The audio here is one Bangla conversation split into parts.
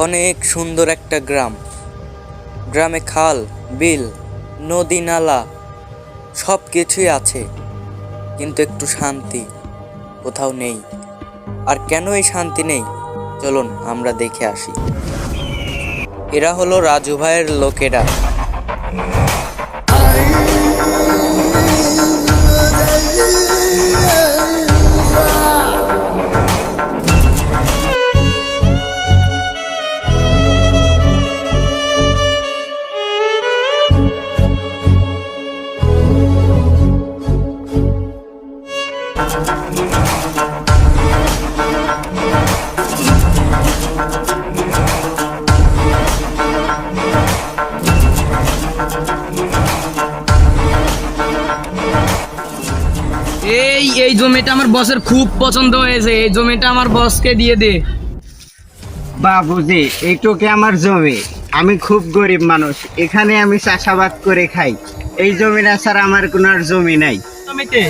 অনেক সুন্দর একটা গ্রাম। গ্রামে খাল, বিল, নদী, নালা সব কিছুই আছে, কিন্তু একটু শান্তি কোথাও নেই। আর কেন এই শান্তি নেই, চলুন আমরা দেখে আসি। এরা হলো রাজু ভাইয়ের লোকেরা। এই জমিটা আমার বসের খুব পছন্দ হয়েছে। এই জমিটা আমার বসকে দিয়ে দে। বাবুজি, এইটুকু আমার জমি। আমি খুব গরিব মানুষ, এখানে আমি চাষাবাদ করে খাই। এই জমিটা ছাড়া আমার কোনো আর জমি নাই। জমিতে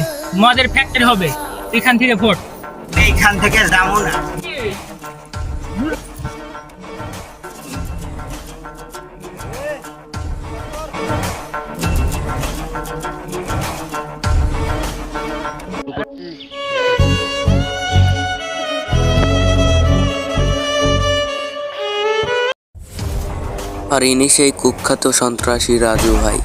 মদের ফ্যাক্টরি হবে, এখান থেকে ভোট। এইখান থেকে যাবো না। আর ইনি সেই কুখ্যাত সন্ত্রাসী রাজু ভাই।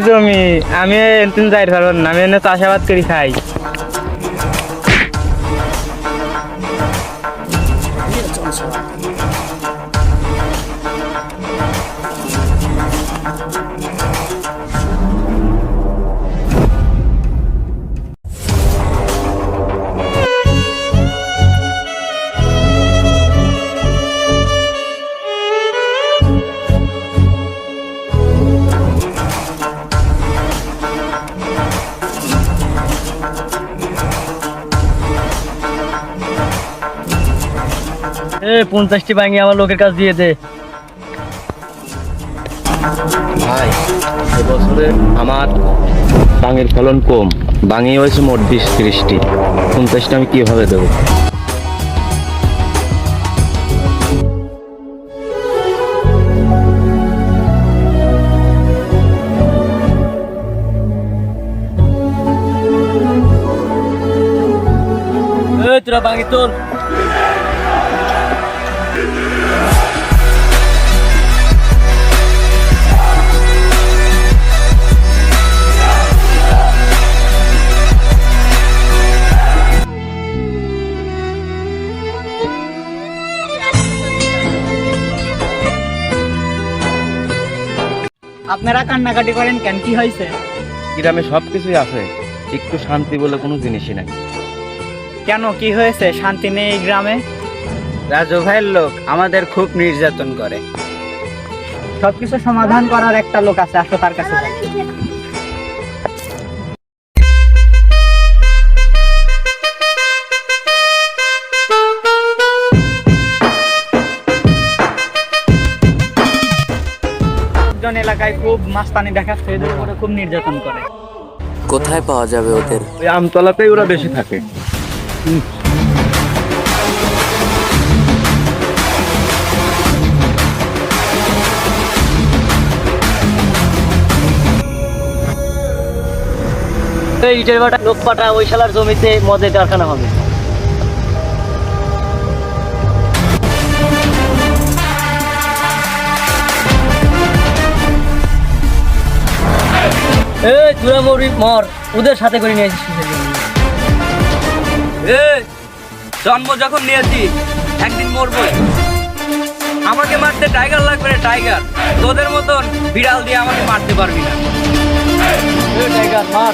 জমি আমি যাই পারবো না, আমি চাষাবাদ করে খাই। এ 50টি ভাঙি আমার লোকের কাছে দিয়ে দে। ভাই, এবছরে আমার বাঙের ফলন কম। বাঙে হয়েছে মোট 20-30টি। 50টা আমি কিভাবে দেবো? তোরা ভাঙি তোর। আপনারা কান্নাকাটি করেন কেন? কি হয়েছে? গ্রামে সবকিছুই আছে, একটু শান্তি বলে কোনো জিনিসই নাই। কেন, কি হয়েছে? শান্তি নেই এই গ্রামে? রাজু ভাইয়ের লোক আমাদের খুব নির্যাতন করে। সবকিছু সমাধান করার একটা লোক আছে, আসো তার কাছে যাই। এলাকায় খুব মাস্তানি দেখাচ্ছে, এদের উপরে খুব নির্যাতন করে। কোথায় পাওয়া যাবে ওদের? ওই আমতলাতেই ওরা বেশি থাকে। ইটের বাটা লোক পাটা, ওই শালার জমিতে মদের কারখানা হবে। তোরা মরি মর, ওদের সাথে করে নিয়ে আসিস। জন্ম যখন নিয়েছি একদিন মরবো। আমাকে মারতে টাইগার লাগবে রে, টাইগার। তোদের মতন বিড়াল দিয়ে আমাকে মারতে পারবি না। টাইগার মার।